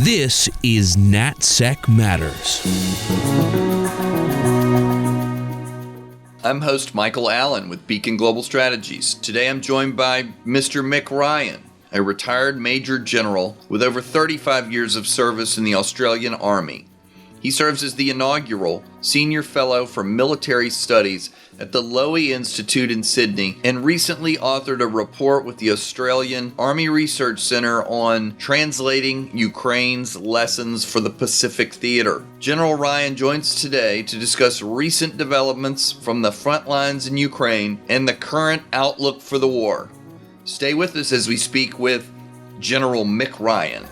This is NatSec Matters. I'm host Michael Allen with Beacon Global Strategies. Today I'm joined by Mr. Mick Ryan, a retired Major General with over 35 years of service in the Australian Army. He serves as the inaugural Senior Fellow for Military Studies at the Lowy Institute in Sydney and recently authored a report with the Australian Army Research Centre on translating Ukraine's lessons for the Pacific Theatre. General Ryan joins today to discuss recent developments from the front lines in Ukraine and the current outlook for the war. Stay with us as we speak with General Mick Ryan.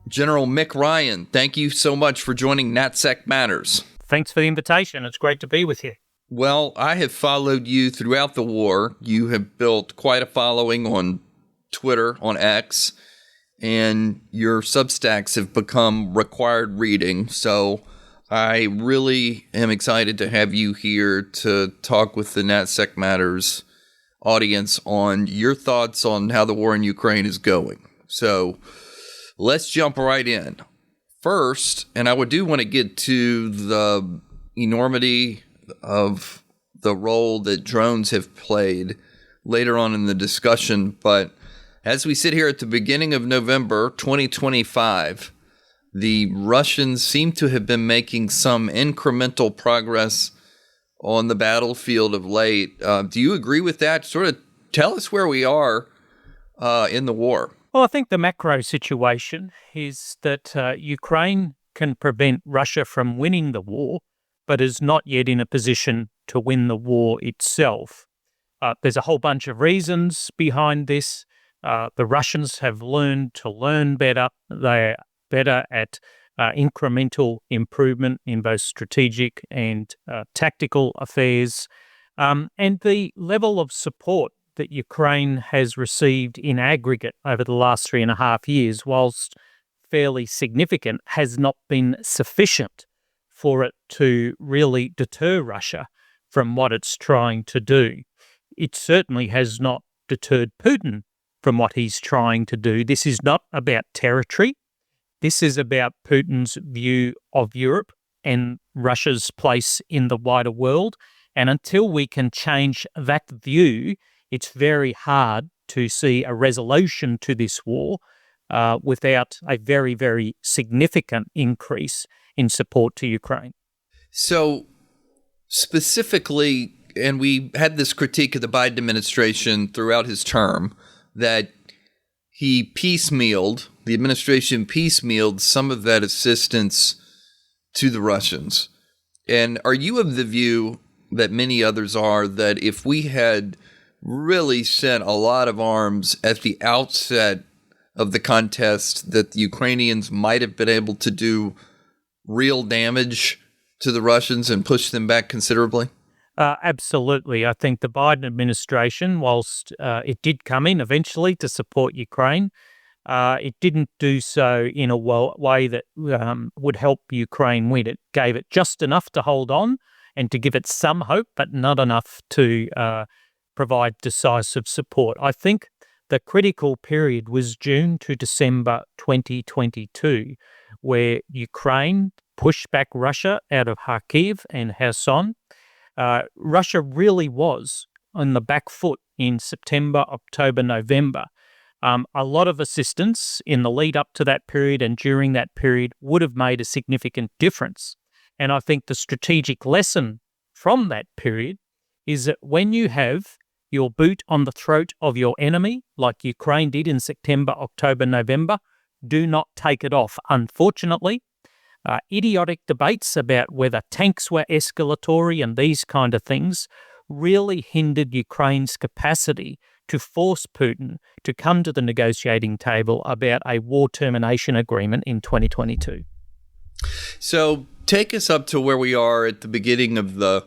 General Mick Ryan, thank you so much for joining NatSec Matters. Thanks for the invitation. It's great to be with you. Well, I have followed you throughout the war. You have built quite a following on Twitter, on X, and your Substacks have become required reading. So I really am excited to have you here to talk with the NatSec Matters audience on your thoughts on how the war in Ukraine is going. So let's jump right in. First, and I do want to get to the enormity of the role that drones have played later on in the discussion, but as we sit here at the beginning of November 2025, the Russians seem to have been making some incremental progress on the battlefield of late. Do you agree with that? Sort of tell us where we are in the war. Well, I think the macro situation is that Ukraine can prevent Russia from winning the war, but is not yet in a position to win the war itself. There's a whole bunch of reasons behind this. The Russians have learned to learn better. They're better at incremental improvement in both strategic and tactical affairs. And the level of support that Ukraine has received in aggregate over the last 3.5 years, whilst fairly significant, has not been sufficient for it to really deter Russia from what it's trying to do. It certainly has not deterred Putin from what he's trying to do. This is not about territory. This is about Putin's view of Europe and Russia's place in the wider world. And until we can change that view, it's very hard to see a resolution to this war without a very, very significant increase in support to Ukraine. So specifically, and we had this critique of the Biden administration throughout his term, that the administration piecemealed some of that assistance to the Russians. And are you of the view that many others are that if we had really sent a lot of arms at the outset of the contest, that the Ukrainians might have been able to do real damage to the Russians and push them back considerably? Absolutely. I think the Biden administration, whilst it did come in eventually to support Ukraine, it didn't do so in a way that would help Ukraine win. It gave it just enough to hold on and to give it some hope, but not enough to provide decisive support. I think the critical period was June to December 2022, where Ukraine pushed back Russia out of Kharkiv and Kherson. Russia really was on the back foot in September, October, November. A lot of assistance in the lead up to that period and during that period would have made a significant difference. And I think the strategic lesson from that period is that when you have your boot on the throat of your enemy, like Ukraine did in September, October, November, do not take it off. Unfortunately, idiotic debates about whether tanks were escalatory and these kind of things really hindered Ukraine's capacity to force Putin to come to the negotiating table about a war termination agreement in 2022. So take us up to where we are at the beginning of the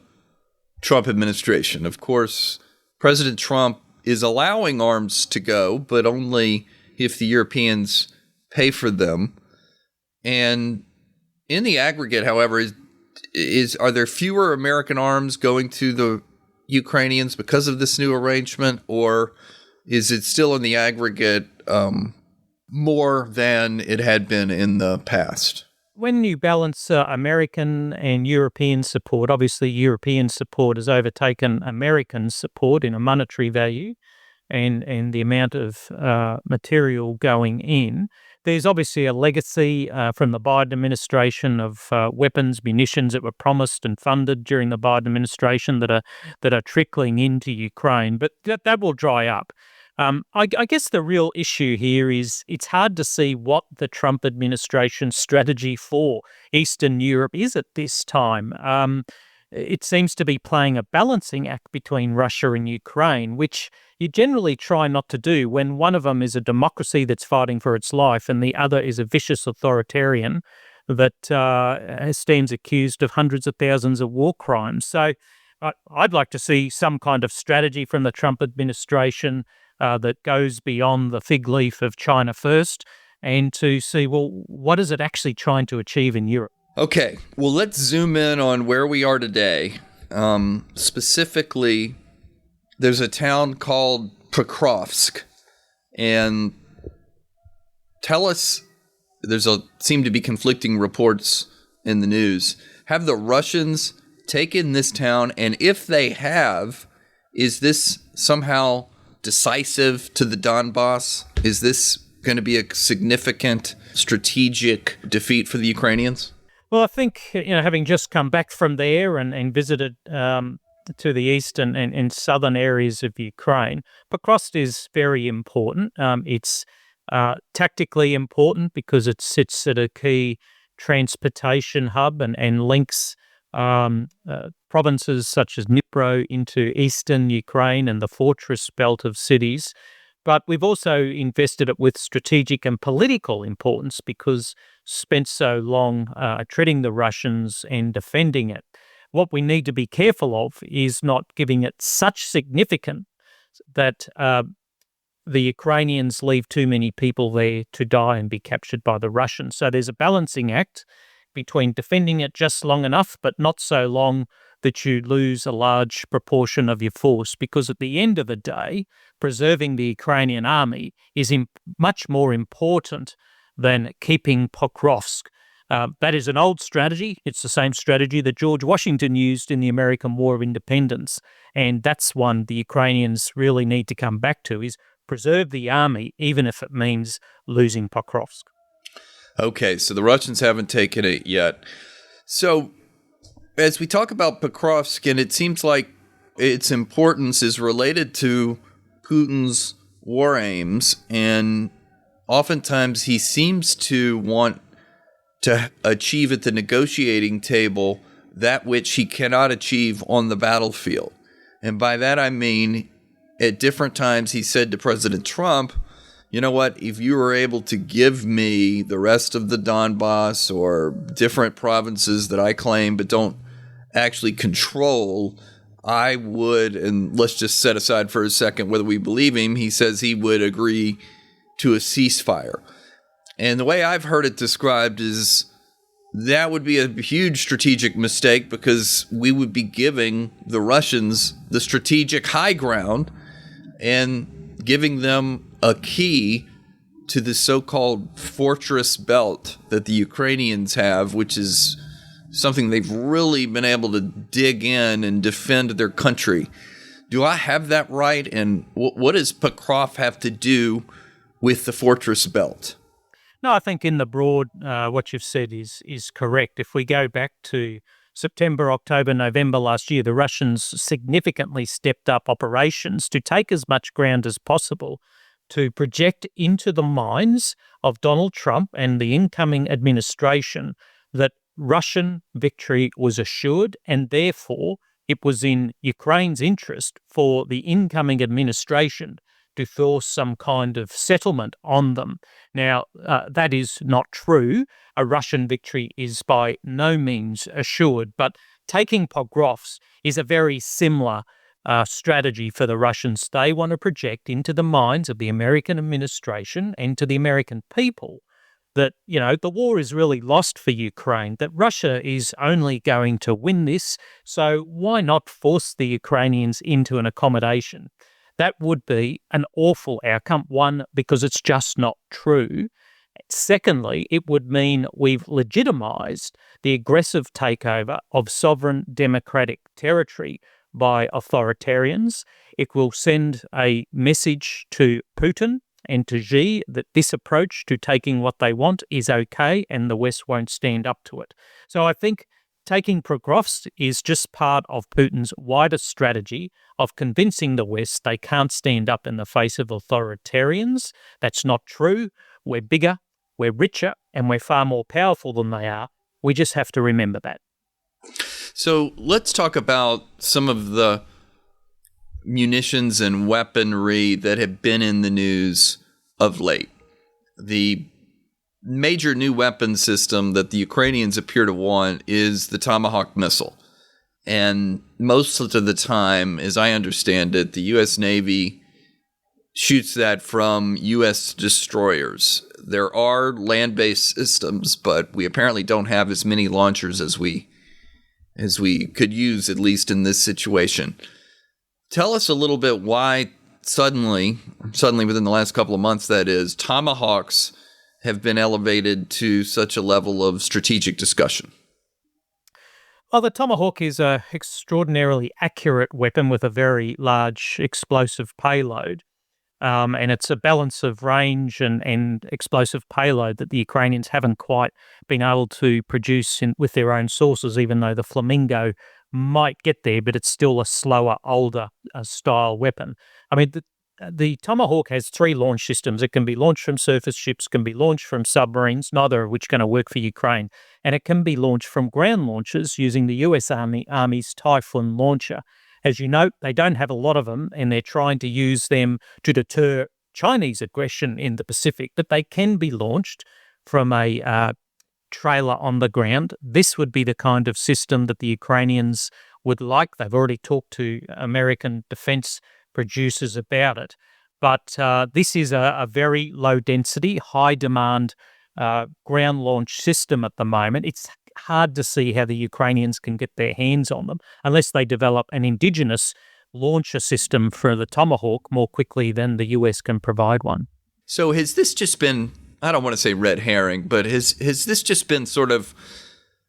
Trump administration. Of course, President Trump is allowing arms to go, but only if the Europeans pay for them. And in the aggregate, however, are there fewer American arms going to the Ukrainians because of this new arrangement, or is it still in the aggregate more than it had been in the past? When you balance American and European support, obviously European support has overtaken American support in a monetary value and the amount of material going in. There's obviously a legacy from the Biden administration of weapons, munitions that were promised and funded during the Biden administration that are trickling into Ukraine, but that will dry up. I guess the real issue here is it's hard to see what the Trump administration's strategy for Eastern Europe is at this time. It seems to be playing a balancing act between Russia and Ukraine, which you generally try not to do when one of them is a democracy that's fighting for its life and the other is a vicious authoritarian that stands accused of hundreds of thousands of war crimes. So I'd like to see some kind of strategy from the Trump administration that goes beyond the fig leaf of China first and to see, well, what is it actually trying to achieve in Europe? Okay, well, let's zoom in on where we are today. Specifically, there's a town called Pokrovsk, and tell us, seem to be conflicting reports in the news. Have the Russians taken this town, and if they have, is this somehow decisive to the Donbass? Is this going to be a significant strategic defeat for the Ukrainians? Well, I think, having just come back from there and visited to the east and southern areas of Ukraine, Pokrovsk is very important. It's tactically important because it sits at a key transportation hub and links provinces such as Dnipro into eastern Ukraine and the fortress belt of cities. But we've also invested it with strategic and political importance because spent so long treating the Russians and defending it. What we need to be careful of is not giving it such significance that the Ukrainians leave too many people there to die and be captured by the Russians. So there's a balancing act between defending it just long enough, but not so long that you lose a large proportion of your force, because at the end of the day, preserving the Ukrainian army is much more important than keeping Pokrovsk. That is an old strategy. It's the same strategy that George Washington used in the American War of Independence, and that's one the Ukrainians really need to come back to, is preserve the army, even if it means losing Pokrovsk. Okay, so the Russians haven't taken it yet. So as we talk about Pokrovsk, and it seems like its importance is related to Putin's war aims, and oftentimes he seems to want to achieve at the negotiating table that which he cannot achieve on the battlefield. And by that I mean, at different times he said to President Trump, you know what, if you were able to give me the rest of the Donbass or different provinces that I claim but don't actually control, I would, and let's just set aside for a second whether we believe him, he says he would agree to a ceasefire. And the way I've heard it described is that would be a huge strategic mistake because we would be giving the Russians the strategic high ground and giving them a key to the so-called fortress belt that the Ukrainians have, which is something they've really been able to dig in and defend their country. Do I have that right? And what does Pokrovsk have to do with the fortress belt? No, I think in the broad, what you've said is correct. If we go back to September, October, November last year, the Russians significantly stepped up operations to take as much ground as possible to project into the minds of Donald Trump and the incoming administration that Russian victory was assured, and therefore it was in Ukraine's interest for the incoming administration to force some kind of settlement on them. Now, that is not true. A Russian victory is by no means assured, but taking Pokrovsk is a very similar strategy for the Russians. They want to project into the minds of the American administration and to the American people that, the war is really lost for Ukraine, that Russia is only going to win this, so why not force the Ukrainians into an accommodation? That would be an awful outcome, one, because it's just not true. Secondly, it would mean we've legitimized the aggressive takeover of sovereign democratic territory by authoritarians. It will send a message to Putin and to Xi that this approach to taking what they want is okay and the West won't stand up to it. So I think taking Prokrovsk is just part of Putin's wider strategy of convincing the West they can't stand up in the face of authoritarians. That's not true. We're bigger, we're richer, and we're far more powerful than they are. We just have to remember that. So let's talk about some of the munitions and weaponry that have been in the news of late. The major new weapon system that the Ukrainians appear to want is the Tomahawk missile. And most of the time, as I understand it, the U.S. Navy shoots that from U.S. destroyers. There are land-based systems, but we apparently don't have as many launchers as we could use, at least in this situation. Tell us a little bit why suddenly within the last couple of months, that is, Tomahawks have been elevated to such a level of strategic discussion. Well, the Tomahawk is an extraordinarily accurate weapon with a very large explosive payload. And it's a balance of range and explosive payload that the Ukrainians haven't quite been able to produce with their own sources, even though the Flamingo might get there, but it's still a slower, older style weapon. I mean, the Tomahawk has 3 launch systems. It can be launched from surface ships, can be launched from submarines, neither of which are going to work for Ukraine, and it can be launched from ground launchers using the US Army's Typhoon launcher. As you note, they don't have a lot of them, and they're trying to use them to deter Chinese aggression in the Pacific, but they can be launched from a trailer on the ground. This would be the kind of system that the Ukrainians would like. They've already talked to American defense producers about it. But this is a very low density, high demand ground launch system at the moment. It's hard to see how the Ukrainians can get their hands on them unless they develop an indigenous launcher system for the Tomahawk more quickly than the US can provide one. So has this just been, I don't want to say red herring, but has this just been sort of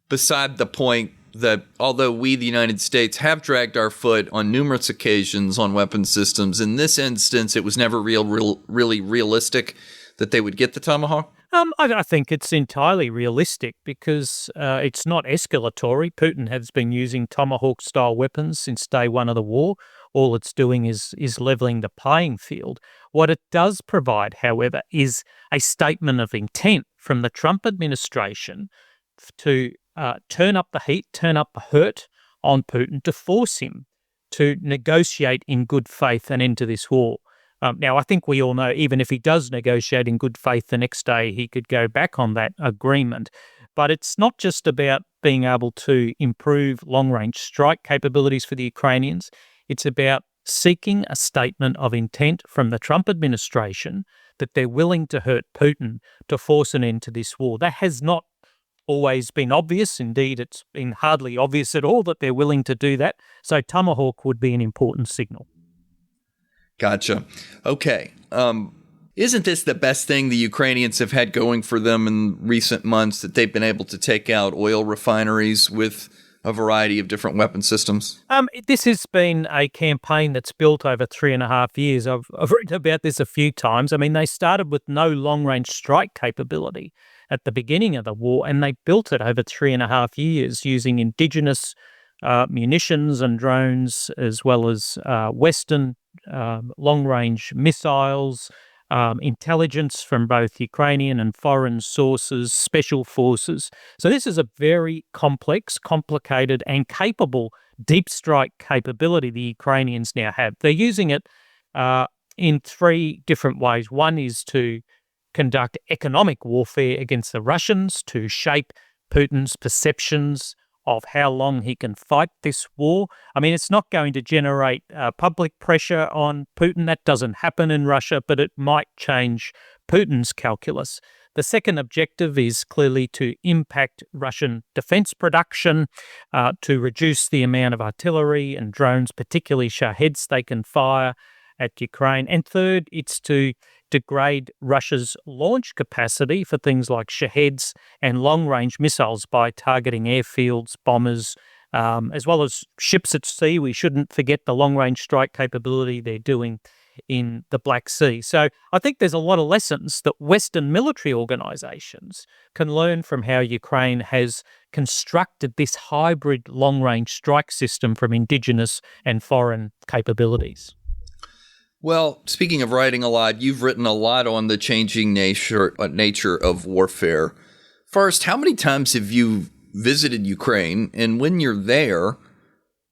beside the point that although we, the United States, have dragged our foot on numerous occasions on weapon systems, in this instance, it was never really realistic that they would get the Tomahawk? I think it's entirely realistic because it's not escalatory. Putin has been using Tomahawk-style weapons since day one of the war. All it's doing is leveling the playing field. What it does provide, however, is a statement of intent from the Trump administration to turn up the heat, turn up the hurt on Putin, to force him to negotiate in good faith an end to this war. Now, I think we all know, even if he does negotiate in good faith the next day, he could go back on that agreement. But it's not just about being able to improve long-range strike capabilities for the Ukrainians. It's about seeking a statement of intent from the Trump administration that they're willing to hurt Putin to force an end to this war. That has not always been obvious. Indeed, it's been hardly obvious at all that they're willing to do that. So Tomahawk would be an important signal. Gotcha. Okay. Isn't this the best thing the Ukrainians have had going for them in recent months, that they've been able to take out oil refineries with a variety of different weapon systems? This has been a campaign that's built over 3.5 years. I've written about this a few times. I mean, they started with no long-range strike capability at the beginning of the war, and they built it over 3.5 years using indigenous munitions and drones, as well as Western long-range missiles, intelligence from both Ukrainian and foreign sources, special forces. So this is a very complex, complicated, and capable deep strike capability the Ukrainians now have. They're using it in 3 different ways. One is to conduct economic warfare against the Russians, to shape Putin's perceptions of how long he can fight this war. I mean, it's not going to generate public pressure on Putin. That doesn't happen in Russia, but it might change Putin's calculus. The second objective is clearly to impact Russian defense production, to reduce the amount of artillery and drones, particularly Shaheds, they can fire at Ukraine. And third, it's to degrade Russia's launch capacity for things like Shaheds and long-range missiles by targeting airfields, bombers, as well as ships at sea. We shouldn't forget the long-range strike capability they're doing in the Black Sea. So I think there's a lot of lessons that Western military organizations can learn from how Ukraine has constructed this hybrid long-range strike system from indigenous and foreign capabilities. Well, speaking of writing a lot, you've written a lot on the changing nature of warfare. First, how many times have you visited Ukraine? And when you're there,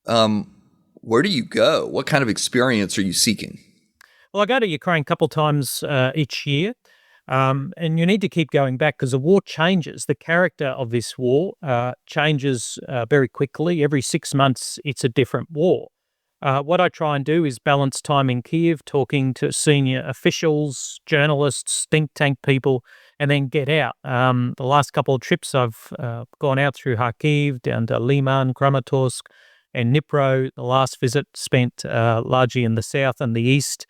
where do you go? What kind of experience are you seeking? Well, I go to Ukraine a couple of times each year, and you need to keep going back because the war changes. The character of this war changes very quickly. Every 6 months, it's a different war. What I try and do is balance time in Kiev, talking to senior officials, journalists, think tank people, and then get out. The last couple of trips I've gone out through Kharkiv, down to Liman, Kramatorsk, and Dnipro. The last visit spent largely in the south and the east,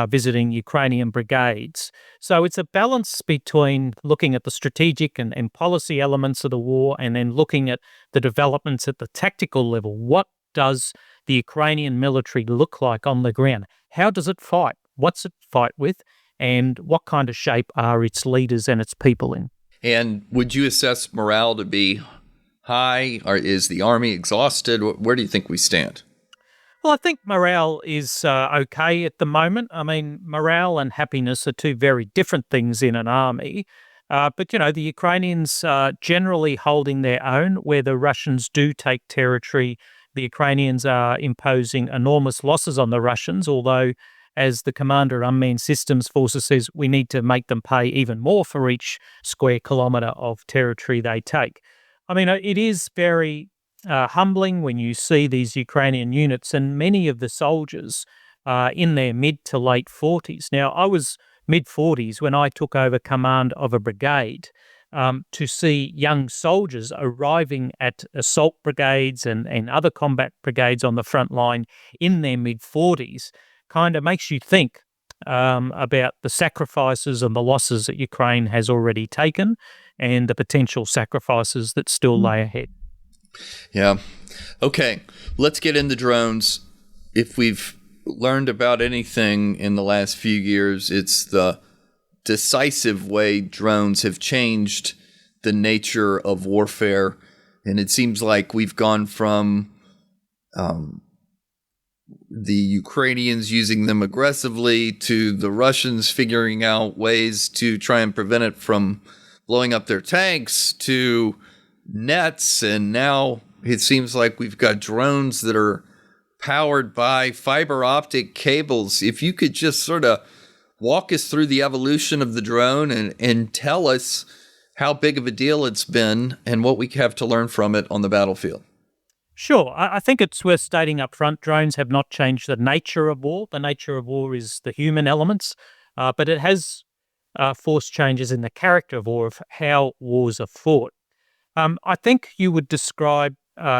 visiting Ukrainian brigades. So it's a balance between looking at the strategic and policy elements of the war and then looking at the developments at the tactical level. What does the Ukrainian military look like on the ground? How does it fight? What's it fight with? And what kind of shape are its leaders and its people in? And would you assess morale to be high, or is the army exhausted? Where do you think we stand? Well, I think morale is okay at the moment. I mean, morale and happiness are two very different things in an army. But, the Ukrainians are generally holding their own. Where the Russians do take territory, the Ukrainians are imposing enormous losses on the Russians, although, as the commander of Unmanned Systems Forces says, we need to make them pay even more for each square kilometre of territory they take. I mean, it is very humbling when you see these Ukrainian units, and many of the soldiers are in their mid to late 40s. Now, I was mid-40s when I took over command of a brigade. To see young soldiers arriving at assault brigades and other combat brigades on the front line in their mid-40s kind of makes you think about the sacrifices and the losses that Ukraine has already taken and the potential sacrifices that still lay ahead. Yeah. Okay. Let's get into drones. If we've learned about anything in the last few years, it's the decisive way drones have changed the nature of warfare. And it seems like we've gone from the Ukrainians using them aggressively to the Russians figuring out ways to try and prevent it from blowing up their tanks to nets. And now it seems like we've got drones that are powered by fiber optic cables. If you could just sort of walk us through the evolution of the drone and tell us how big of a deal it's been and what we have to learn from it on the battlefield. Sure. I think it's worth stating up front, drones have not changed the nature of war. The nature of war is the human elements, but it has forced changes in the character of war, of how wars are fought. I think you would describe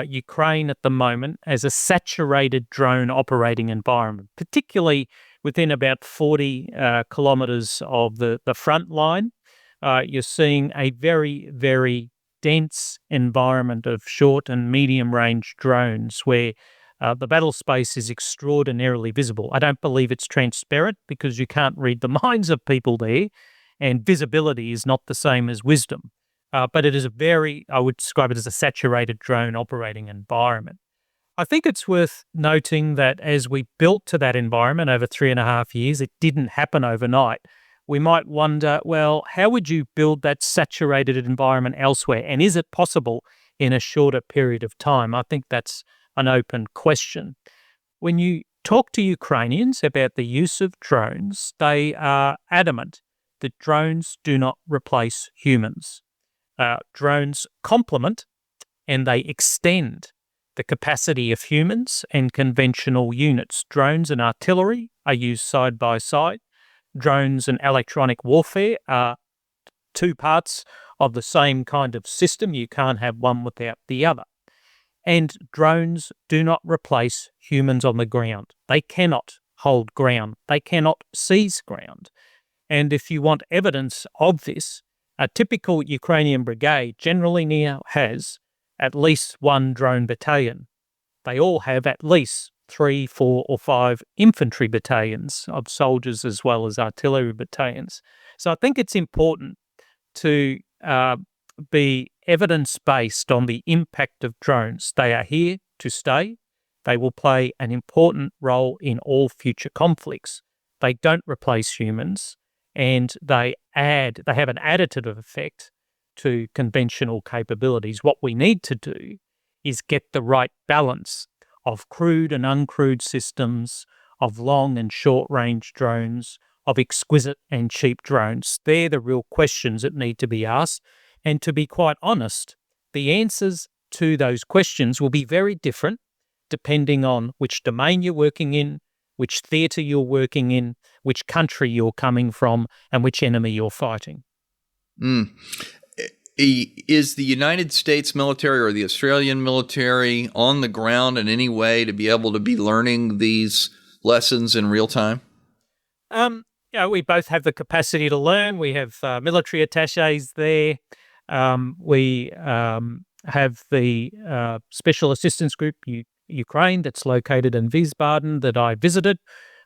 Ukraine at the moment as a saturated drone operating environment, particularly within about 40 kilometres of the front line. You're seeing a very, very dense environment of short and medium range drones where the battle space is extraordinarily visible. I don't believe it's transparent because you can't read the minds of people there, and visibility is not the same as wisdom. But it is I would describe it as a saturated drone operating environment. I think it's worth noting that as we built to that environment over 3.5 years, it didn't happen overnight. We might wonder, well, how would you build that saturated environment elsewhere? And is it possible in a shorter period of time? I think that's an open question. When you talk to Ukrainians about the use of drones, they are adamant that drones do not replace humans. Drones complement and they extend the capacity of humans and conventional units. Drones and artillery are used side by side. Drones and electronic warfare are two parts of the same kind of system. You can't have one without the other. And drones do not replace humans on the ground. They cannot hold ground. They cannot seize ground. And if you want evidence of this, a typical Ukrainian brigade generally now has at least one drone battalion. They all have at least 3, 4, or 5 infantry battalions of soldiers as well as artillery battalions. So I think it's important to be evidence-based on the impact of drones. They are here to stay. They will play an important role in all future conflicts. They don't replace humans, and they have an additive effect to conventional capabilities. What we need to do is get the right balance of crewed and uncrewed systems, of long and short-range drones, of exquisite and cheap drones. They're the real questions that need to be asked. And to be quite honest, the answers to those questions will be very different depending on which domain you're working in, which theatre you're working in, which country you're coming from, and which enemy you're fighting. Is the United States military or the Australian military on the ground in any way to be able to be learning these lessons in real time? We both have the capacity to learn. We have military attaches there. We have the Special Assistance Group Ukraine that's located in Wiesbaden that I visited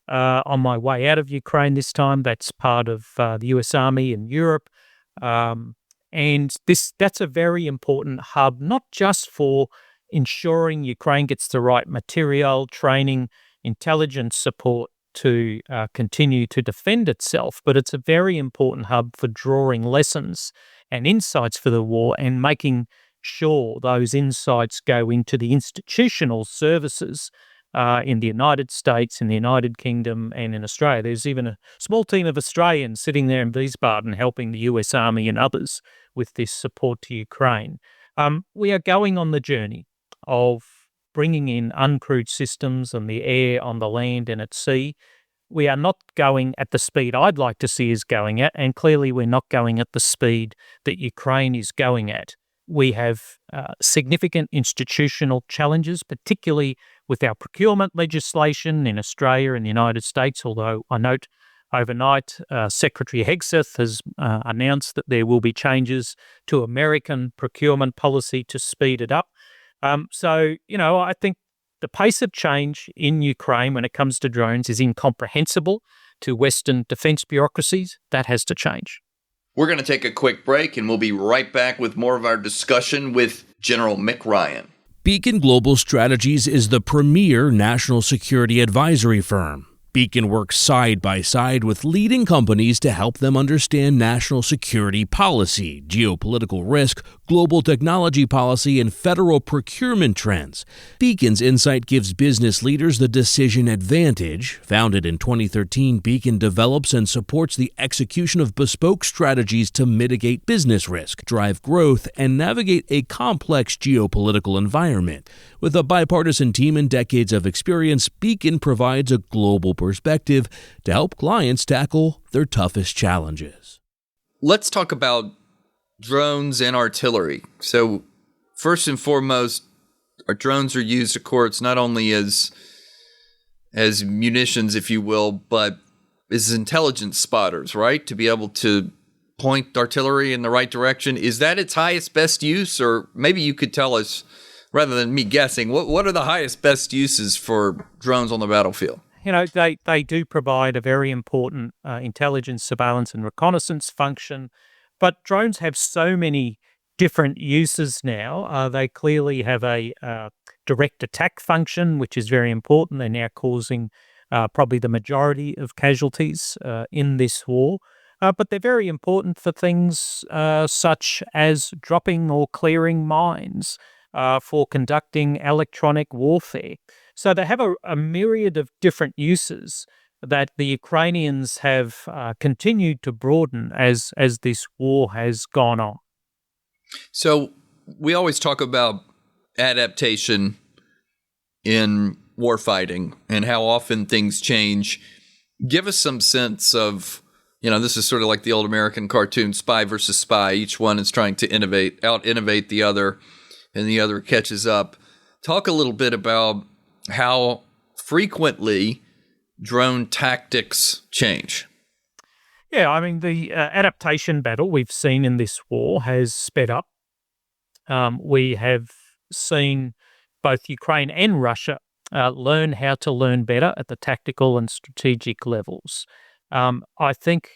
on my way out of Ukraine this time. That's part of the US Army in Europe. And that's a very important hub, not just for ensuring Ukraine gets the right material, training, intelligence support to continue to defend itself, but it's a very important hub for drawing lessons and insights for the war and making sure those insights go into the institutional services in the United States, in the United Kingdom, and in Australia. There's even a small team of Australians sitting there in Wiesbaden helping the US Army and others with this support to Ukraine. We are going on the journey of bringing in uncrewed systems on the air, on the land, and at sea. We are not going at the speed I'd like to see us going at, and clearly we're not going at the speed that Ukraine is going at. We have significant institutional challenges, particularly with our procurement legislation in Australia and the United States, although I note overnight Secretary Hegseth has announced that there will be changes to American procurement policy to speed it up. I think the pace of change in Ukraine when it comes to drones is incomprehensible to Western defense bureaucracies. That has to change. We're going to take a quick break, and we'll be right back with more of our discussion with General Mick Ryan. Beacon Global Strategies is the premier national security advisory firm. Beacon works side by side with leading companies to help them understand national security policy, geopolitical risk, global technology policy, and federal procurement trends. Beacon's insight gives business leaders the decision advantage. Founded in 2013, Beacon develops and supports the execution of bespoke strategies to mitigate business risk, drive growth, and navigate a complex geopolitical environment. With a bipartisan team and decades of experience, Beacon provides a global perspective to help clients tackle their toughest challenges. Let's talk about drones and artillery. So first and foremost, our drones are used, of course, not only as munitions, if you will, but as intelligence spotters, right? To be able to point artillery in the right direction. Is that its highest, best use? Or maybe you could tell us, rather than me guessing, what are the highest, best uses for drones on the battlefield? They do provide a very important intelligence, surveillance, and reconnaissance function. But drones have so many different uses now. They clearly have a direct attack function, which is very important. They're now causing probably the majority of casualties in this war. But they're very important for things such as dropping or clearing mines, for conducting electronic warfare. So they have a myriad of different uses that the Ukrainians have continued to broaden as this war has gone on. So we always talk about adaptation in warfighting and how often things change. Give us some sense of This is sort of like the old American cartoon Spy versus Spy. Each one is trying to out-innovate the other, and the other catches up. Talk a little bit about how frequently drone tactics change. Yeah, I mean, the adaptation battle we've seen in this war has sped up. We have seen both Ukraine and Russia learn how to learn better at the tactical and strategic levels. I think,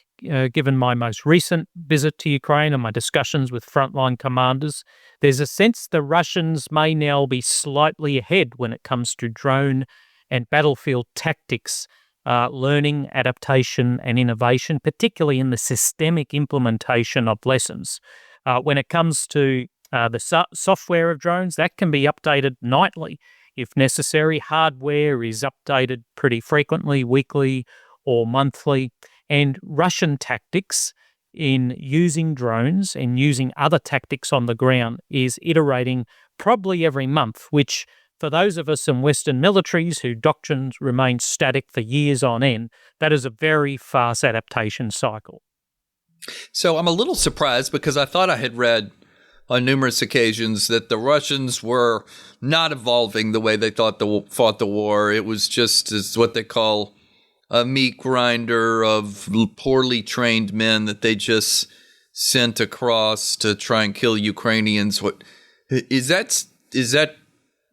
given my most recent visit to Ukraine and my discussions with frontline commanders, there's a sense the Russians may now be slightly ahead when it comes to drone and battlefield tactics, learning, adaptation, and innovation, particularly in the systemic implementation of lessons. When it comes to the software of drones, that can be updated nightly if necessary. Hardware is updated pretty frequently, weekly or monthly. And Russian tactics in using drones and using other tactics on the ground is iterating probably every month, which for those of us in Western militaries whose doctrines remain static for years on end, that is a very fast adaptation cycle. So I'm a little surprised because I thought I had read on numerous occasions that the Russians were not evolving the way they fought the war. It was just as what they call a meat grinder of poorly trained men that they just sent across to try and kill Ukrainians. What is that? Is that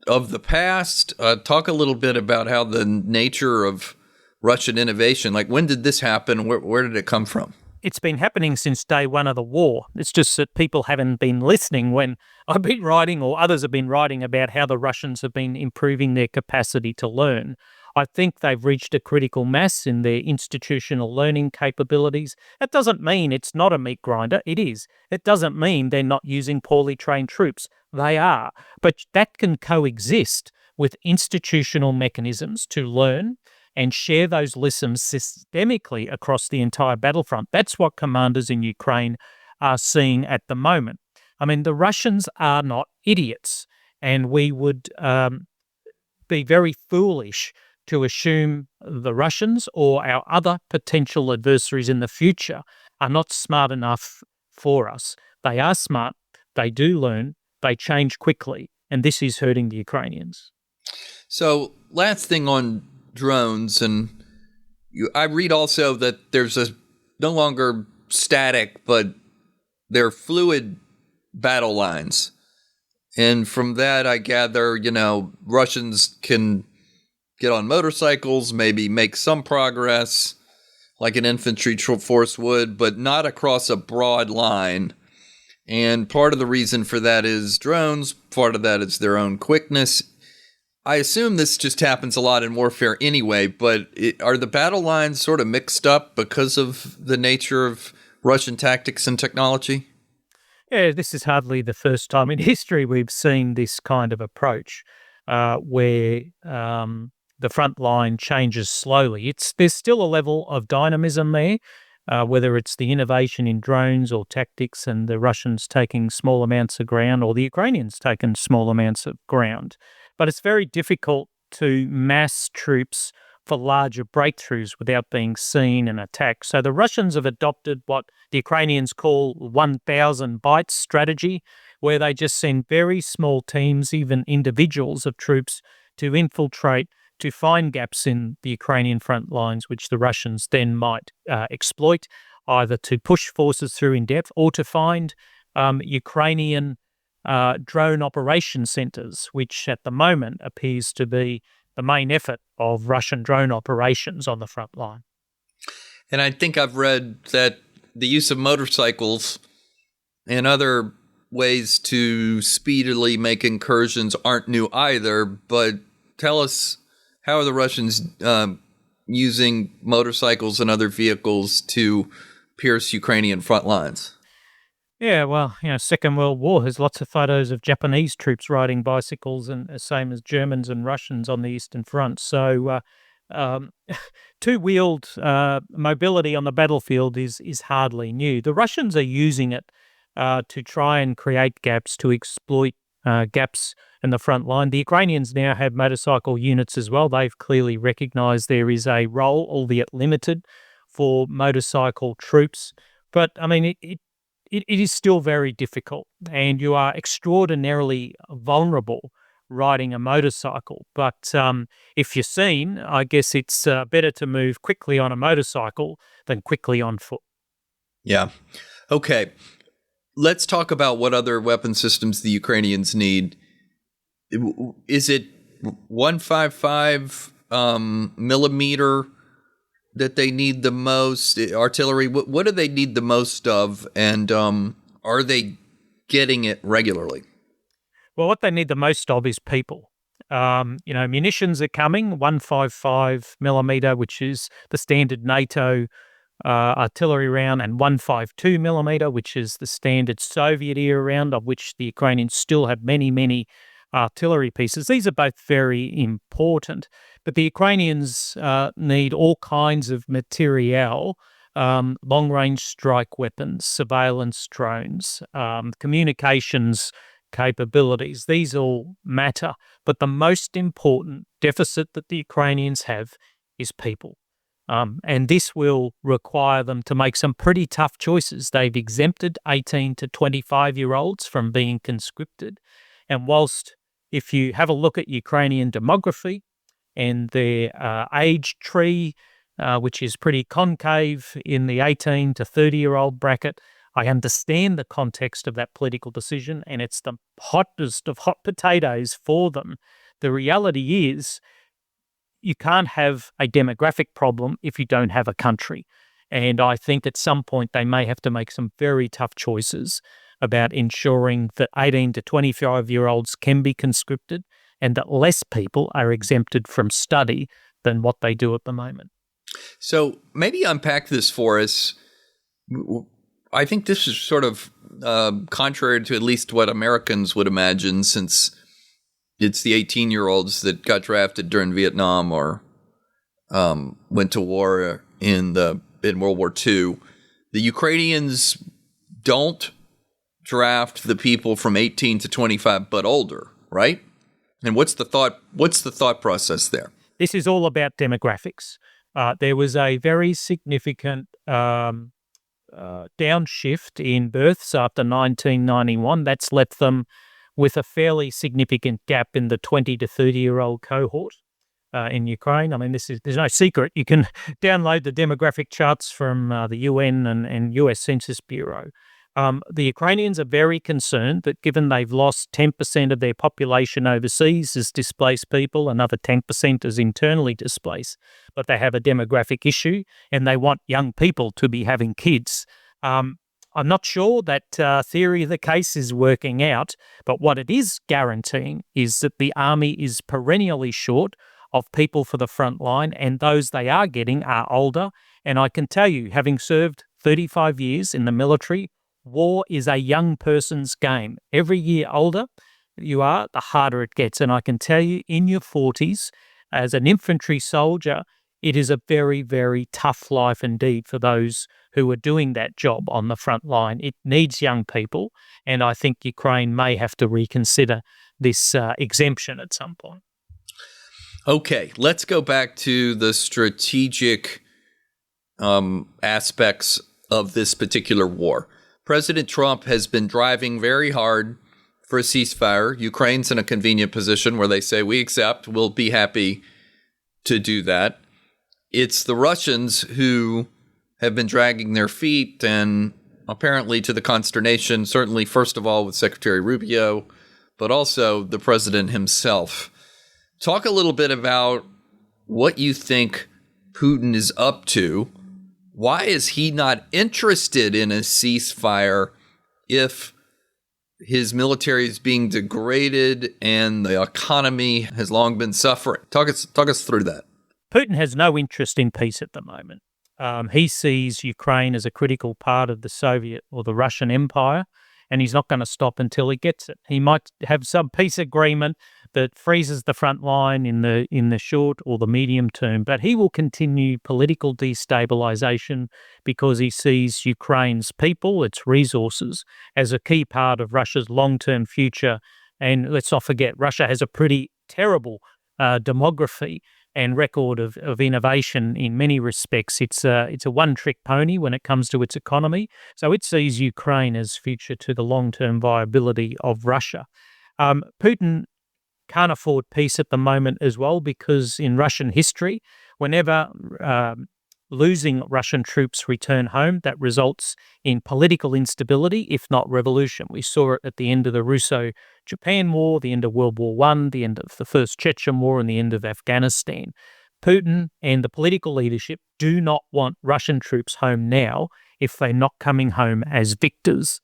of the past? Talk a little bit about how the nature of Russian innovation, like when did this happen? Where did it come from? It's been happening since day one of the war. It's just that people haven't been listening when I've been writing or others have been writing about how the Russians have been improving their capacity to learn. I think they've reached a critical mass in their institutional learning capabilities. That doesn't mean it's not a meat grinder. It is. It doesn't mean they're not using poorly trained troops. They are. But that can coexist with institutional mechanisms to learn and share those lessons systemically across the entire battlefront. That's what commanders in Ukraine are seeing at the moment. I mean, the Russians are not idiots, and we would be very foolish to assume the Russians or our other potential adversaries in the future are not smart enough for us. They are smart, they do learn, they change quickly, and this is hurting the Ukrainians. So, last thing on drones, and I read also that there's no longer static, but they're fluid battle lines. And from that, I gather, Russians can get on motorcycles, maybe make some progress like an infantry force would, but not across a broad line. And part of the reason for that is drones. Part of that is their own quickness. I assume this just happens a lot in warfare anyway, but are the battle lines sort of mixed up because of the nature of Russian tactics and technology? Yeah, this is hardly the first time in history we've seen this kind of approach where the front line changes slowly. There's still a level of dynamism there, whether it's the innovation in drones or tactics and the Russians taking small amounts of ground or the Ukrainians taking small amounts of ground. But it's very difficult to mass troops for larger breakthroughs without being seen and attacked. So the Russians have adopted what the Ukrainians call 1,000 bytes strategy, where they just send very small teams, even individuals of troops, to infiltrate, to find gaps in the Ukrainian front lines, which the Russians then might exploit, either to push forces through in depth or to find Ukrainian drone operation centers, which at the moment appears to be the main effort of Russian drone operations on the front line. And I think I've read that the use of motorcycles and other ways to speedily make incursions aren't new either, but tell us, how are the Russians using motorcycles and other vehicles to pierce Ukrainian front lines? Yeah, well, Second World War has lots of photos of Japanese troops riding bicycles, and the same as Germans and Russians on the Eastern Front. So two-wheeled mobility on the battlefield is hardly new. The Russians are using it to try and create gaps, to exploit gaps in the front line. The Ukrainians now have motorcycle units as well. They've clearly recognized there is a role, albeit limited, for motorcycle troops. But I mean, it is still very difficult, and you are extraordinarily vulnerable riding a motorcycle. But if you're seen, I guess it's better to move quickly on a motorcycle than quickly on foot. Yeah. Okay. Let's talk about what other weapon systems the Ukrainians need. Is it 155 millimeter that they need the most? Artillery? What do they need the most of? And are they getting it regularly? Well, what they need the most of is people. Munitions are coming, 155 millimeter, which is the standard NATO artillery round, and 152 millimeter, which is the standard Soviet era round, of which the Ukrainians still have many, many artillery pieces. These are both very important, but the Ukrainians need all kinds of materiel, long-range strike weapons, surveillance drones, communications capabilities. These all matter, but the most important deficit that the Ukrainians have is people. And this will require them to make some pretty tough choices. They've exempted 18 to 25-year-olds from being conscripted. And whilst if you have a look at Ukrainian demography and their age tree, which is pretty concave in the 18 to 30-year-old bracket, I understand the context of that political decision, and it's the hottest of hot potatoes for them. The reality is you can't have a demographic problem if you don't have a country. And I think at some point they may have to make some very tough choices about ensuring that 18 to 25-year-olds can be conscripted and that less people are exempted from study than what they do at the moment. So maybe unpack this for us. I think this is sort of contrary to at least what Americans would imagine, since it's the 18-year-olds that got drafted during Vietnam or went to war in World War II. The Ukrainians don't draft the people from 18 to 25, but older, right? And what's the thought process there? This is all about demographics. There was a very significant downshift in births after 1991. That's left them with a fairly significant gap in the 20 to 30-year-old cohort in Ukraine. I mean, there's no secret. You can download the demographic charts from the UN and US Census Bureau. The Ukrainians are very concerned that given they've lost 10% of their population overseas as displaced people, another 10% as internally displaced, but they have a demographic issue and they want young people to be having kids. I'm not sure that theory of the case is working out, but what it is guaranteeing is that the army is perennially short of people for the front line, and those they are getting are older. And I can tell you, having served 35 years in the military, war is a young person's game. Every year older you are, the harder it gets. And I can tell you, in your 40s, as an infantry soldier, it is a very, very tough life indeed for those who are doing that job on the front line. It needs young people, and I think Ukraine may have to reconsider this exemption at some point. Okay, let's go back to the strategic aspects of this particular war. President Trump has been driving very hard for a ceasefire. Ukraine's in a convenient position where they say, we accept, we'll be happy to do that. It's the Russians who have been dragging their feet, and apparently to the consternation, certainly first of all with Secretary Rubio, but also the president himself. Talk a little bit about what you think Putin is up to. Why is he not interested in a ceasefire if his military is being degraded and the economy has long been suffering? Talk us through that. Putin has no interest in peace at the moment. He sees Ukraine as a critical part of the Soviet or the Russian Empire, and he's not going to stop until he gets it. He might have some peace agreement that freezes the front line in the short or the medium term, but he will continue political destabilization because he sees Ukraine's people, its resources, as a key part of Russia's long-term future. And let's not forget, Russia has a pretty terrible demography, and record of innovation in many respects. It's a one-trick pony when it comes to its economy. So it sees Ukraine as future to the long-term viability of Russia. Putin can't afford peace at the moment as well, because in Russian history, whenever losing Russian troops return home, that results in political instability, if not revolution. We saw it at the end of the Russo-Japan War, the end of World War I, the end of the First Chechen War, and the end of Afghanistan. Putin and the political leadership do not want Russian troops home now if they're not coming home as victors.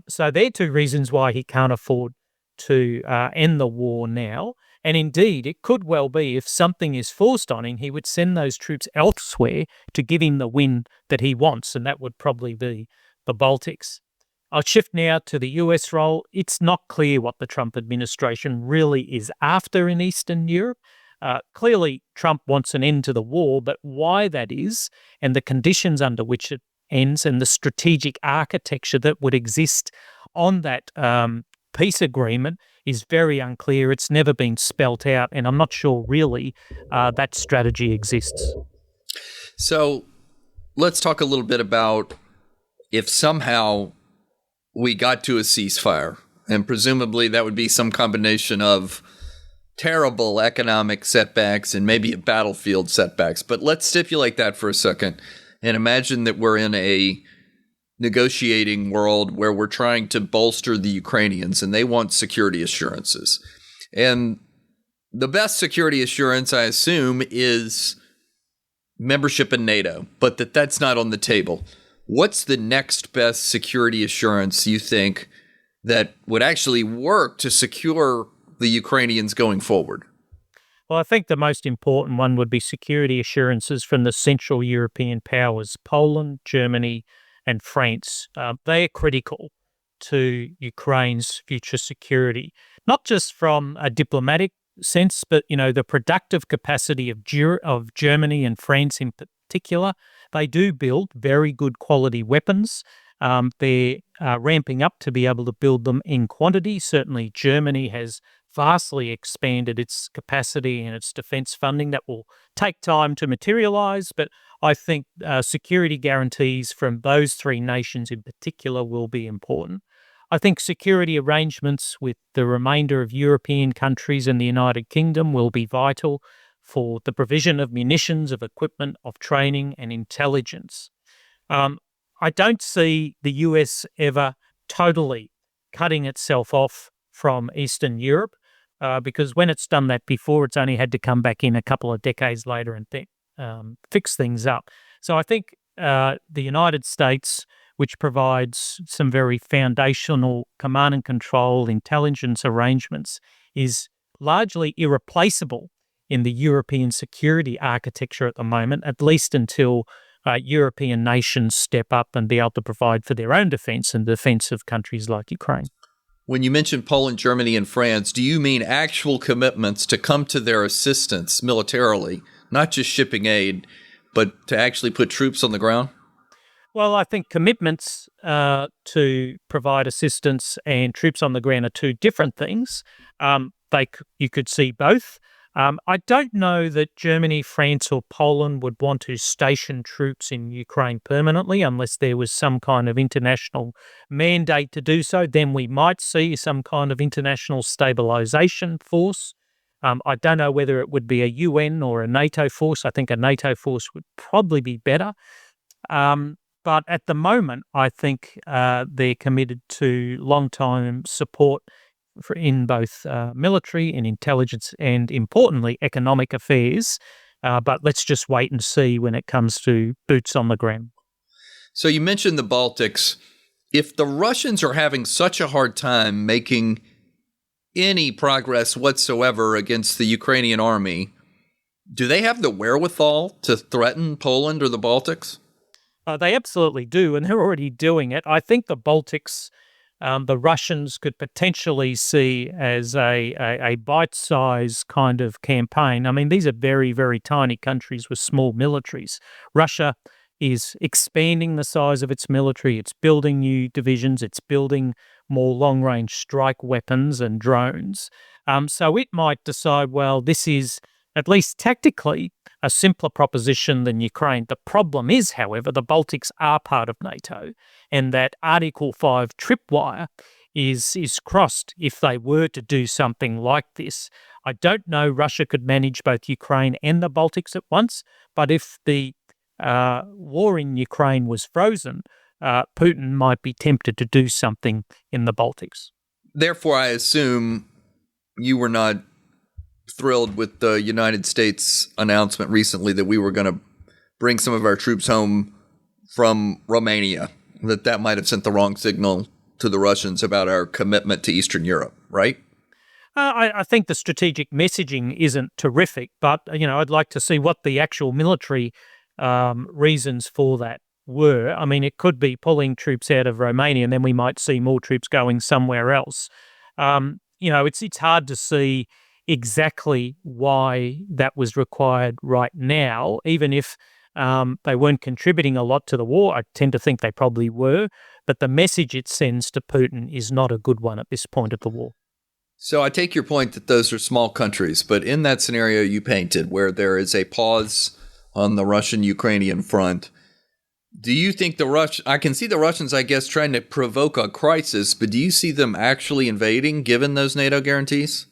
So they're two reasons why he can't afford to end the war now. And indeed, it could well be, if something is forced on him, he would send those troops elsewhere to give him the win that he wants, and that would probably be the Baltics. I'll shift now to the US role. It's not clear what the Trump administration really is after in Eastern Europe. Clearly, Trump wants an end to the war, but why that is, and the conditions under which it ends, and the strategic architecture that would exist on that peace agreement is very unclear. It's never been spelt out, and I'm not sure really that strategy exists. So let's talk a little bit about if somehow we got to a ceasefire, and presumably that would be some combination of terrible economic setbacks and maybe a battlefield setbacks. But let's stipulate that for a second and imagine that we're in a negotiating world where we're trying to bolster the Ukrainians and they want security assurances. And the best security assurance, I assume, is membership in NATO, but that's not on the table. What's the next best security assurance you think that would actually work to secure the Ukrainians going forward? Well, I think the most important one would be security assurances from the Central European powers, Poland, Germany, and France. They are critical to Ukraine's future security, not just from a diplomatic sense, but the productive capacity of Germany and France in particular. They do build very good quality weapons. They're ramping up to be able to build them in quantity. Certainly, Germany has vastly expanded its capacity and its defence funding. That will take time to materialise, but I think security guarantees from those three nations in particular will be important. I think security arrangements with the remainder of European countries and the United Kingdom will be vital for the provision of munitions, of equipment, of training and intelligence. I don't see the US ever totally cutting itself off from Eastern Europe, because when it's done that before, it's only had to come back in a couple of decades later and fix things up. So I think the United States, which provides some very foundational command and control intelligence arrangements, is largely irreplaceable in the European security architecture at the moment, at least until European nations step up and be able to provide for their own defence and the defence of countries like Ukraine. When you mention Poland, Germany, and France, do you mean actual commitments to come to their assistance militarily, not just shipping aid, but to actually put troops on the ground? Well, I think commitments to provide assistance and troops on the ground are two different things. You could see both. I don't know that Germany, France, or Poland would want to station troops in Ukraine permanently unless there was some kind of international mandate to do so. Then we might see some kind of international stabilization force. I don't know whether it would be a UN or a NATO force. I think a NATO force would probably be better. But at the moment, I think they're committed to long-time support in both military and intelligence and, importantly, economic affairs. But let's just wait and see when it comes to boots on the ground. So you mentioned the Baltics. If the Russians are having such a hard time making any progress whatsoever against the Ukrainian army, do they have the wherewithal to threaten Poland or the Baltics? They absolutely do, and they're already doing it. I think the Baltics, the Russians could potentially see as a bite-sized kind of campaign. I mean, these are very, very tiny countries with small militaries. Russia is expanding the size of its military. It's building new divisions. It's building more long-range strike weapons and drones. So it might decide, well, this is at least tactically, a simpler proposition than Ukraine. The problem is, however, the Baltics are part of NATO, and that Article 5 tripwire is crossed if they were to do something like this. I don't know Russia could manage both Ukraine and the Baltics at once, but if the war in Ukraine was frozen, Putin might be tempted to do something in the Baltics. Therefore, I assume you were not thrilled with the United States announcement recently that we were going to bring some of our troops home from Romania, that might have sent the wrong signal to the Russians about our commitment to Eastern Europe, right? I think the strategic messaging isn't terrific, but I'd like to see what the actual military reasons for that were. I mean, it could be pulling troops out of Romania, and then we might see more troops going somewhere else. It's hard to see exactly why that was required right now, even if they weren't contributing a lot to the war. I tend to think they probably were, but the message it sends to Putin is not a good one at this point of the war. So I take your point that those are small countries, but in that scenario you painted where there is a pause on the Russian-Ukrainian front, do you think I can see the Russians, I guess, trying to provoke a crisis, but do you see them actually invading given those NATO guarantees?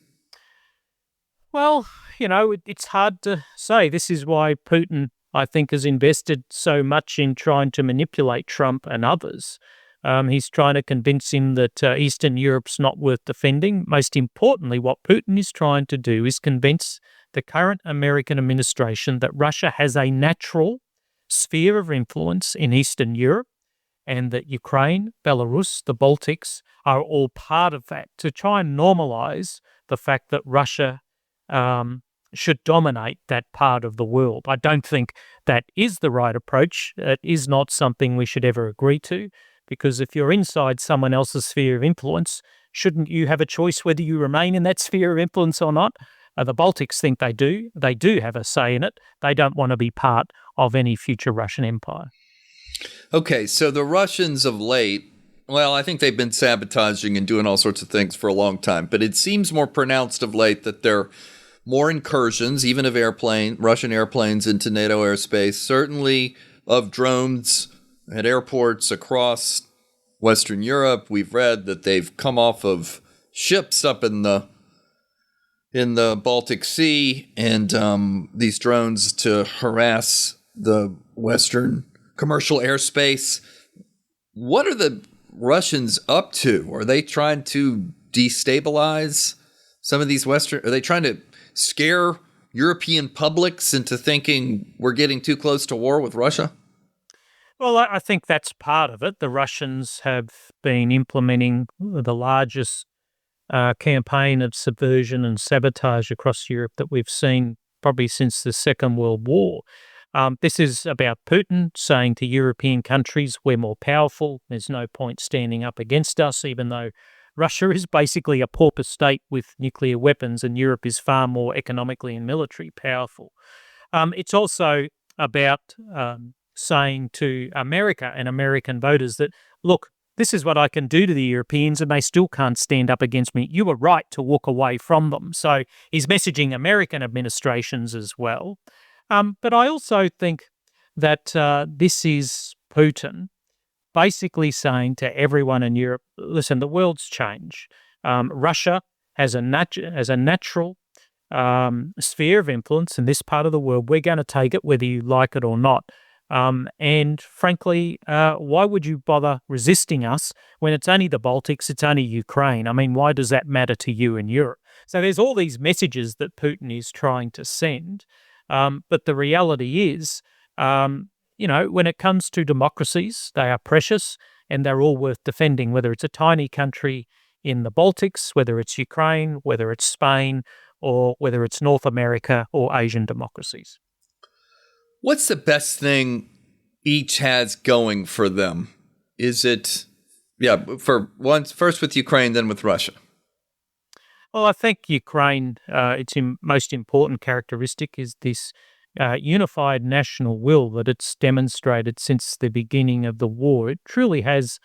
Well, it's hard to say. This is why Putin, I think, has invested so much in trying to manipulate Trump and others. He's trying to convince him that Eastern Europe's not worth defending. Most importantly, what Putin is trying to do is convince the current American administration that Russia has a natural sphere of influence in Eastern Europe and that Ukraine, Belarus, the Baltics are all part of that, to try and normalize the fact that Russia should dominate that part of the world. I don't think that is the right approach. It is not something we should ever agree to, because if you're inside someone else's sphere of influence, shouldn't you have a choice whether you remain in that sphere of influence or not? The Baltics think they do. They do have a say in it. They don't want to be part of any future Russian empire. Okay, so the Russians of late, well, I think they've been sabotaging and doing all sorts of things for a long time, but it seems more pronounced of late that there are more incursions, even of Russian airplanes into NATO airspace, certainly of drones at airports across Western Europe. We've read that they've come off of ships up in the Baltic Sea and these drones to harass the Western commercial airspace. What are the Russians up to? Are they trying to destabilize some of these Are they trying to scare European publics into thinking we're getting too close to war with Russia? Well, I think that's part of it. The Russians have been implementing the largest campaign of subversion and sabotage across Europe that we've seen probably since the Second World War. This is about Putin saying to European countries, we're more powerful, there's no point standing up against us, even though Russia is basically a pauper state with nuclear weapons and Europe is far more economically and militarily powerful. It's also about saying to America and American voters that, look, this is what I can do to the Europeans and they still can't stand up against me. You were right to walk away from them. So he's messaging American administrations as well. But I also think that this is Putin basically saying to everyone in Europe, listen, the world's changed. Russia has a natural sphere of influence in this part of the world. We're going to take it whether you like it or not. And frankly, why would you bother resisting us when it's only the Baltics, it's only Ukraine? I mean, why does that matter to you in Europe? So there's all these messages that Putin is trying to send. But the reality is, when it comes to democracies, they are precious and they're all worth defending, whether it's a tiny country in the Baltics, whether it's Ukraine, whether it's Spain, or whether it's North America or Asian democracies. What's the best thing each has going for them? Is it, first with Ukraine, then with Russia? Well, I think Ukraine, its most important characteristic is this unified national will that it's demonstrated since the beginning of the war. It truly has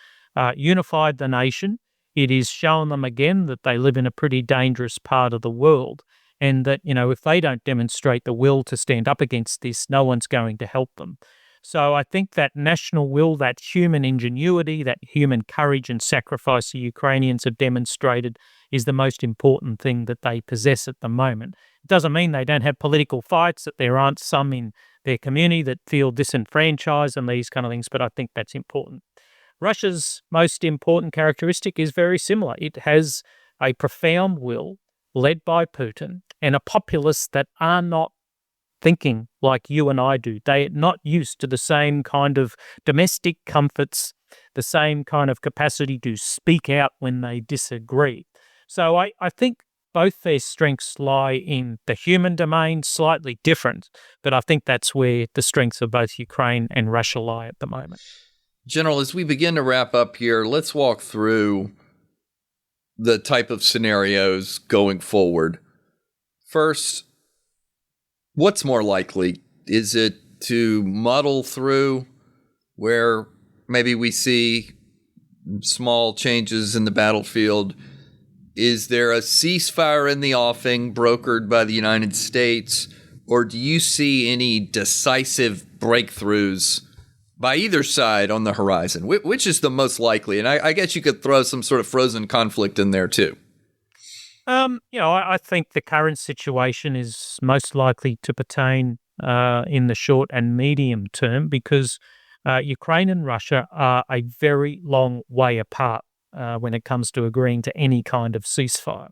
unified the nation. It has shown them again that they live in a pretty dangerous part of the world. and that, if they don't demonstrate the will to stand up against this, no one's going to help them. So I think that national will, that human ingenuity, that human courage and sacrifice the Ukrainians have demonstrated is the most important thing that they possess at the moment. It doesn't mean they don't have political fights, that there aren't some in their community that feel disenfranchised and these kind of things, but I think that's important. Russia's most important characteristic is very similar. It has a profound will led by Putin and a populace that are not thinking like you and I do. They are not used to the same kind of domestic comforts, the same kind of capacity to speak out when they disagree. So I think both their strengths lie in the human domain, slightly different, but I think that's where the strengths of both Ukraine and Russia lie at the moment. General, as we begin to wrap up here, let's walk through the type of scenarios going forward. First, what's more likely? Is it to muddle through where maybe we see small changes in the battlefield? Is there a ceasefire in the offing brokered by the United States? Or do you see any decisive breakthroughs by either side on the horizon? Which is the most likely? And I guess you could throw some sort of frozen conflict in there too. I think the current situation is most likely to pertain in the short and medium term because Ukraine and Russia are a very long way apart when it comes to agreeing to any kind of ceasefire.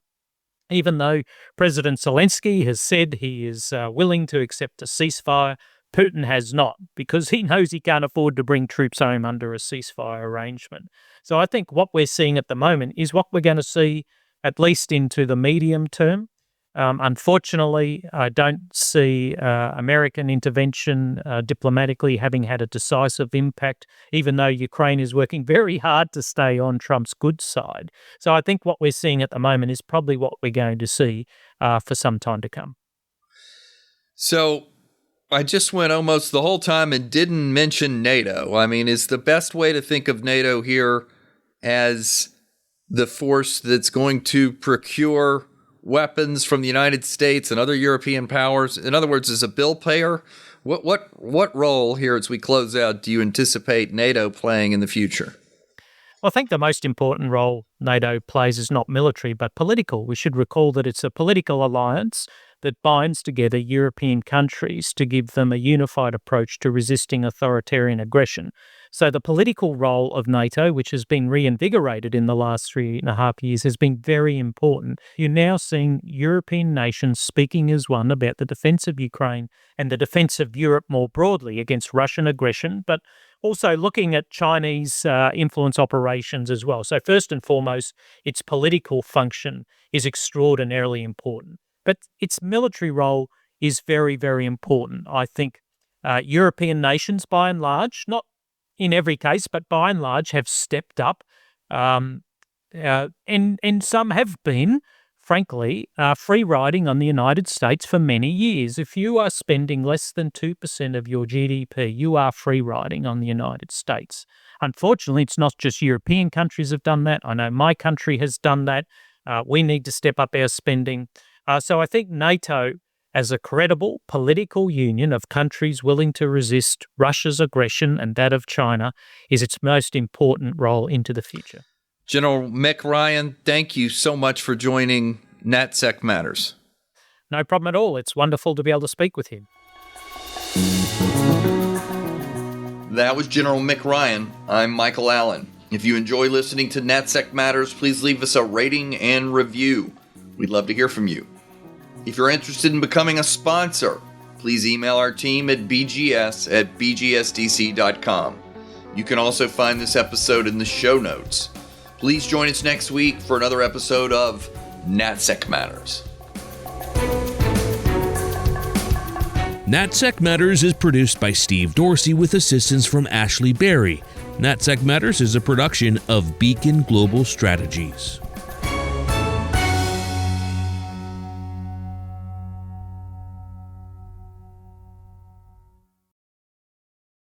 Even though President Zelensky has said he is willing to accept a ceasefire, Putin has not, because he knows he can't afford to bring troops home under a ceasefire arrangement. So I think what we're seeing at the moment is what we're going to see at least into the medium term. Unfortunately, I don't see American intervention diplomatically having had a decisive impact, even though Ukraine is working very hard to stay on Trump's good side. So I think what we're seeing at the moment is probably what we're going to see for some time to come. So I just went almost the whole time and didn't mention NATO. I mean, is the best way to think of NATO here as the force that's going to procure weapons from the United States and other European powers? In other words, as a bill payer? What role here as we close out do you anticipate NATO playing in the future? Well, I think the most important role NATO plays is not military, but political. We should recall that it's a political alliance that binds together European countries to give them a unified approach to resisting authoritarian aggression. So the political role of NATO, which has been reinvigorated in the last 3.5 years, has been very important. You're now seeing European nations speaking as one about the defense of Ukraine and the defense of Europe more broadly against Russian aggression, but also looking at Chinese influence operations as well. So first and foremost, its political function is extraordinarily important. But its military role is very, very important. I think European nations, by and large, not in every case, but by and large, have stepped up. And some have been, frankly, free riding on the United States for many years. If you are spending less than 2% of your GDP, you are free riding on the United States. Unfortunately, it's not just European countries have done that. I know my country has done that. We need to step up our spending. So I think NATO, as a credible political union of countries willing to resist Russia's aggression and that of China, is its most important role into the future. General Mick Ryan, thank you so much for joining NatSec Matters. No problem at all. It's wonderful to be able to speak with him. That was General Mick Ryan. I'm Michael Allen. If you enjoy listening to NatSec Matters, please leave us a rating and review. We'd love to hear from you. If you're interested in becoming a sponsor, please email our team at bgs@bgsdc.com. You can also find this episode in the show notes. Please join us next week for another episode of NatSec Matters. NatSec Matters is produced by Steve Dorsey with assistance from Ashley Berry. NatSec Matters is a production of Beacon Global Strategies.